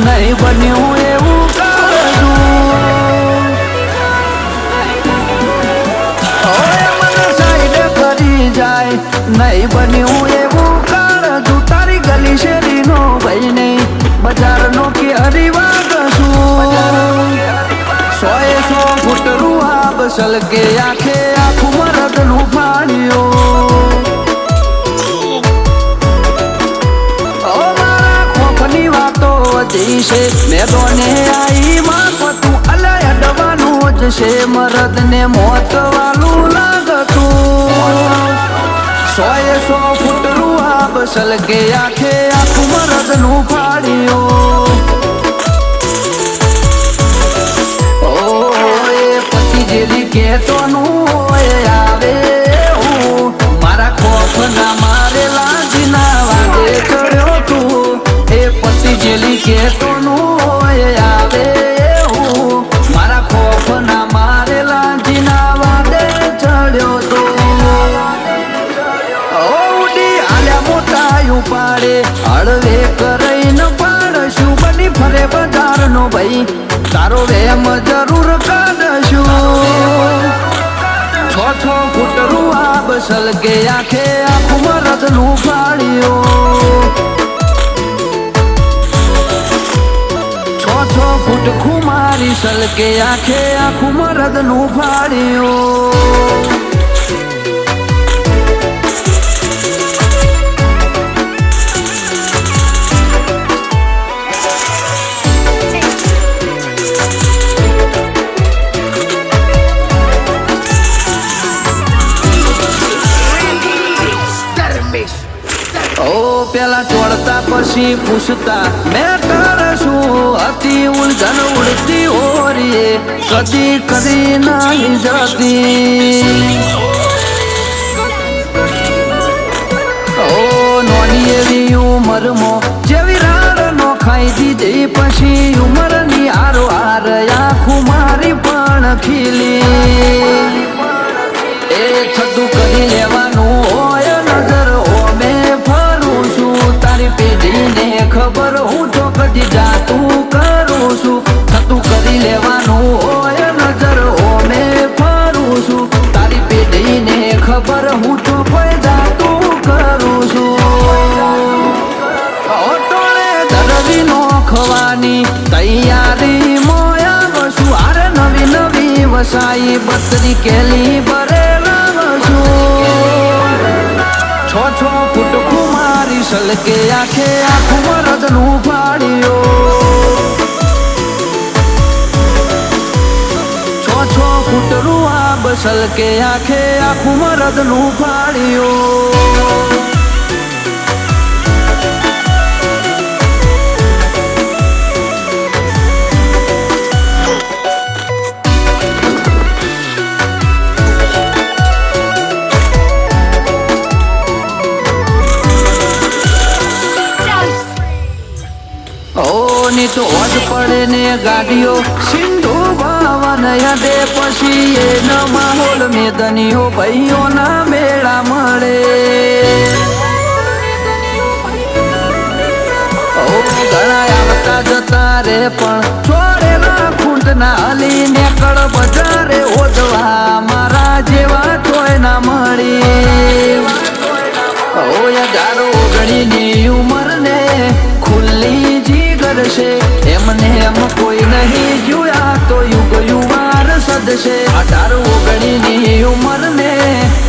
नहीं बन्યું એવું કાળજું ઓય મને સાઈડ કરી જાય નહીં બન્યું એવું કાળજું તારી ગલી શેરીનો ભાઈ નહીં બજારનો કે હરીવા કશું 100 ફૂટ રૂહા બસલ કે આખે આખું મરદનું ફાડ્યો મેદોને આઈ માં તું અલય ડવાનું જ છે મરદ ને મોત વાલું લાગતું 100 ફૂટ રૂહા બસલ કે આખે આખું મરદ નું ફાડ્યો એ પતિ જેલી કેતો નું આવે મારા ખોફ ના મારેલા જીના વાગે ચડ્યો તું એ પતિ જેલી કેતો હળવે કરાઈને પાડશું બની ફરે બજારનો ભાઈ તારો વેમ જરૂર કાઢશું 6 ફૂટ રૂહા બસલ કે આખે આખું મરદનું ફાડ્યો 6 ફૂટ ખુમારી સલકે આખે આખું મરદનું ફાડ્યો પેલા ચોડતા પછી પૂછતા મેં કરશું અતિ ઉલઝન ઉડતી હોરીએ કદી કદી નહીં જતી નોની એવી ઉંમરમાં જેવી રાડ નો ખાઈ દીધી પછી ઉંમરની હારો હાર આખું મારી પણ ખીલી એ થતું કરી લેવાનું હોય નજર પેઢીને ખબર હું ચોકડી જાતું કરું છું થતું કરી લેવાનું હોય નજર ઓમે ફરું છું તારી પેઢીને ખબર હું ચોકડી જાતું કરું છું ઓટોળે ધરવી નોખવાની તૈયારી મોયા વસું આરે નવી નવી વસાઈ બત્રી કેલી ભરેલા વસું 6 ફૂટ ખુમારી સલકે આખે આખું મરદનું ફાડ્યો 6 ફૂટ રૂહા બસલ કે આખે આખું મરદનું ફાડ્યો તો હોજ પડે ને ગાડીઓ સિંધુ ભવન યાદે પછી એનો માહોલ મેદનીઓ ભાઈઓના મેળા મળે ઘણા આવતા જતા રે પણ છોડેલા ખૂંટના હલીને કળ બજારે ઓજવા મારા જેવા ચોય ના મળી 18-19ની ઉંમરને ખુલ્લી જીગર છે એમને એમ કોઈ નહીં જોયા તો યુગ યુવાર સદશે 18-19ની ઉંમરને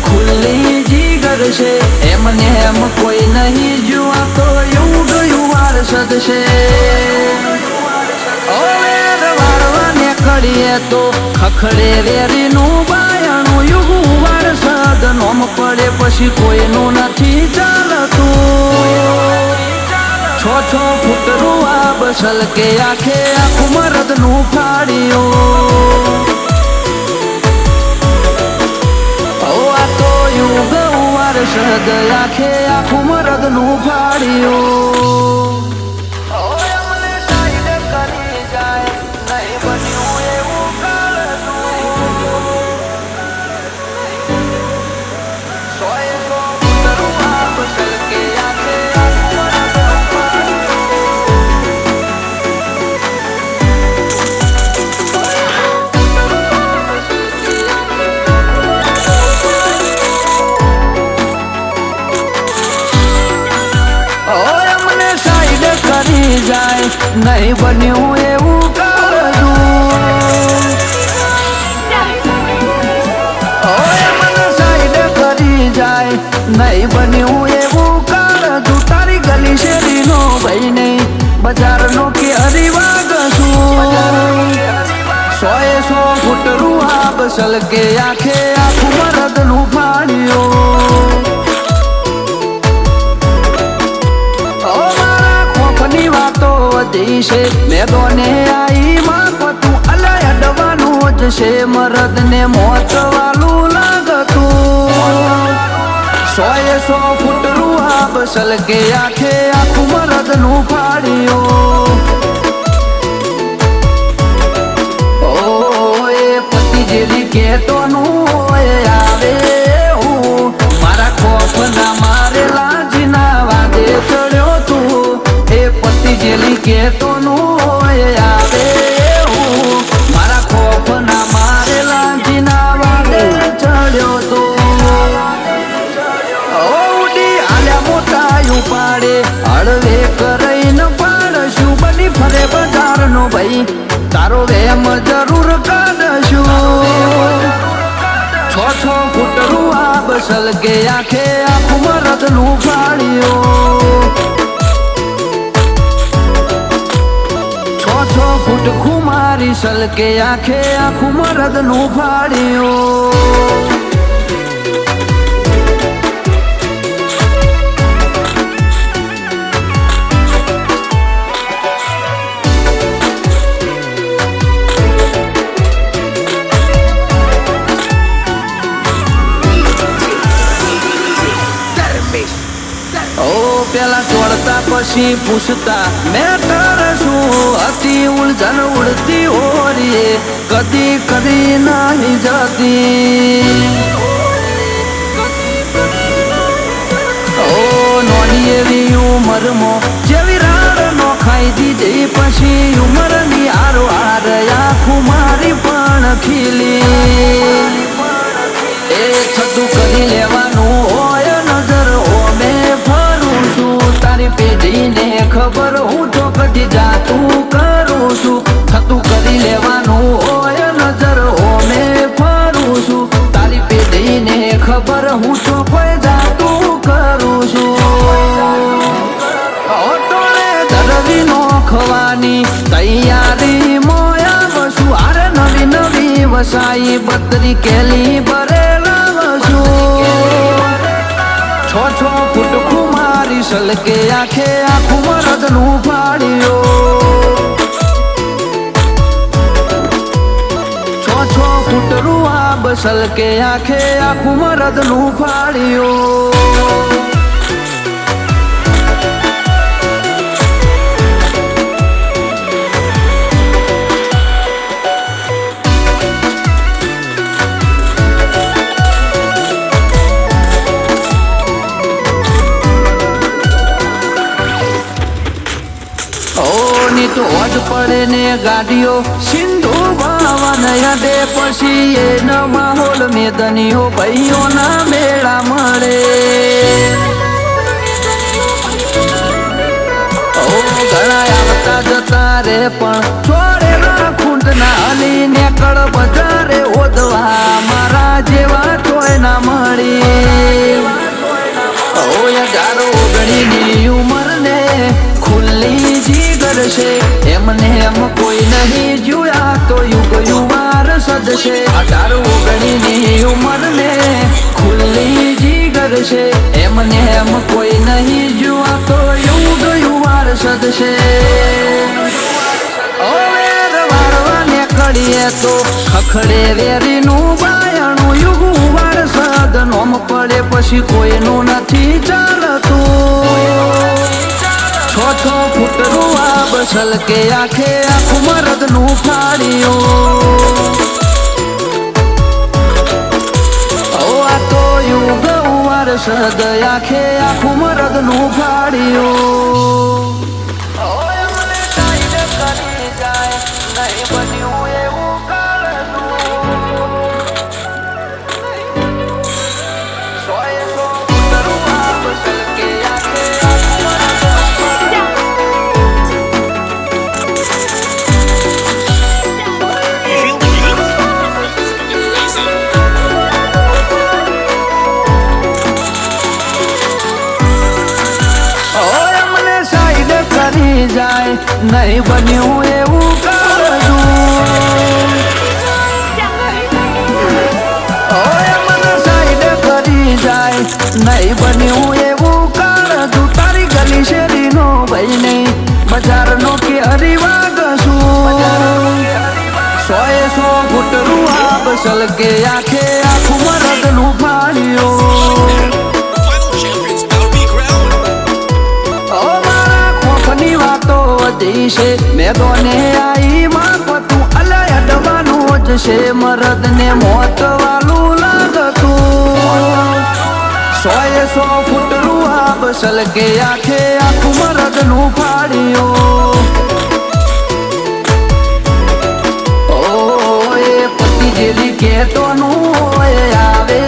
ખુલ્લી જીગર છે એમને એમ કોઈ નહીં જોયા તો યુગ યુવાર સદશે વાળવાને કડીએ તો ખખડે વેરીનું બાયણું યુગ વાર સદ નોમ પડે પછી કોઈનું નથી ચાલતું છ ફૂટ રૂઆ બસલ કે આખે આખું મરદનું ફાડ્યું. આ તો યુગ વારસદ આખે આખું મરદનું ફાડ્યું. અમને સાઈડ કરી જાય નહીં બન્યું એવું કાળનું. સોએ સો ફૂટ રૂઆ બસલ કે આખે આખું મરદનું જાય નહીં બન્યું એવું કાળજું. મને સાઈડ કરી જાય નહીં બન્યું એવું કાળજું. તારી ગલી શેરીનો ભાઈ નહીં બજારનો કે હરિવાગશું. સોએ સો ફૂટ રૂઆ બસલ કે આખે આખું મરદનું ફાડ્યું. મેદોને આઈ માં પતું અલય અડવાનું જ છે. મરદ ને મોત વાલું લાગતું. સોએ સો ફૂટ રૂઆ બસલ કે આખે આખું મરદનું ફાડ્યું. ઓ એ પતિ જેલી કેતોનું આવે મારા ખોફ ના મારેલા જીના વાદે ચડ્યો તું. એ પતિ જેલી કેતોનું આવે મારા ખોફ ના મારેલા જીના વાદે ચડ્યો તો. ઉડી આલ્યા મોટા ઉપાડે હળવે કરાઈને પાડશું. બની ફરે બજારનો ભાઈ તારો વેમ જરૂર કાઢશું. છ ફૂટ રૂઆ બસલ કે આખે આખું મરદનું ફાડ્યું. છ ફૂટ ખુમારી સલકે આખે આખું મરદનું ફાડ્યું. પેલા ચોડતા પછી પૂછતા મેટર શું હતી. ઉલઝન ઉડતી ઓરીએ કદી કદી નહીં જતી. નોની એવી ઉંમરમાં જેવી રાડ નો ખાઈ દીધી. પછી ઉંમરની આરો આર આખું મારી પણ ખીલી. એ થતું કરી લેવાનું હોય નજર ઓમે ફરું છું. તારી પેઢીને ખબર હું તો કદી જાતું કરું છું. થતું કરી લેવાનું હોય નજર ઓમે ફરું છું. તારી પેઢીને ખબર હું તો કોઈ જાતું કરું છું. ઓટોળે ધરવી નોખવાની તૈયારી મોયા વસું. આરે નવી નવી વસાઈ બત્રી કેલી ભરેલા વસું. છ ફૂટ ખુમારી સલકે આખે આખું મરદનું ફાડ્યું. છ ફૂટ રૂઆ બસલ કે આખે આખું મરદનું ફાડ્યું. તો હોજ પડે ને ગાડીઓ સિંધુ ભાવન યાદે. પછી એનો માહોલ મેદનીઓ ભાઈઓના મેળા મળે. ઘણા આવતા જતા રે પણ છોડેલા ખૂંટના હલી ને કળ બજારે ઓદવા. મારા જેવા કોઈ ના મળી. 19ની ઉંમર ને ખુલ્લી જીગર છે. એમને એમ કોઈ નહીં જોયા તો યુગ યુવાર સદશે. 19ની ઉંમર ને ખુલ્લી જીગર છે. એમને એમ કોઈ નહીં જોયા તો યુગ યુવાર સદશે ઓ વેર વાળવાને કડીએ તો ખખડે વેરીનું બાયણું યુગું વારસદ નોમ પડે પછી કોઈનું નથી ચાલતું 6 ફૂટ રૂઆ બસલ કે આખે આખું મરદનું ફાડ્યું સદ આખે આખું મરદનું ફાડ્યું મને ટાઈટ કરી જાય નહીં બન્યું એવું કાળનું 100 ફૂટરું આ બસલ કે આખે આખું જાય નહીં બન્યું એવું કાળજું ઓય મને સાઈડ કરી જાય નહીં બન્યું એવું કાળજું તારી ગલી શેરીનો ભાઈ નહીં બજારનો કે હરીવા ગશું 100 ફૂટ રૂઆ બસલ કે આખે આખું મરદનું ફાડ્યું મેદોને આઈ માં પતું અલાય અડવાનું જ છે મરદ ને મોત વાલું લાગતું 100 ફૂટ રૂઆ બસલ કે આખે આખું મરદનું ફાડ્યું ઓ એ પતિ જેલી કેતોનું આવે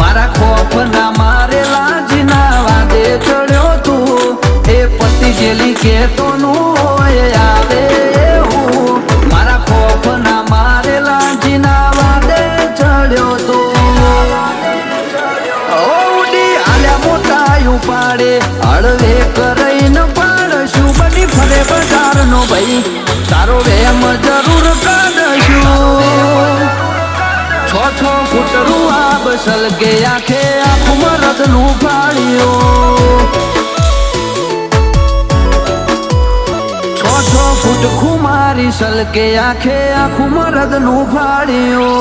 મારા ખોફ ના મારેલા જીના વાદે ચડ્યો તું એ પતિ જેલી કેતોનું આવે મારા ખોફ ના મારેલા જીના વાદે ચડ્યો તો ઉડી આલ્યા મોટા ઉપાડે હળવે કરીને પાડશું બની ફરે બજારનો ભાઈ તારો વેમ જરૂર કાઢશું 6 ફૂટ રૂઆ બસલ કે આખે આખું મરદનું ફાડ્યું 6 ફૂટ ખુમારી સલકે આખે આખું મરદનું ફાડ્યું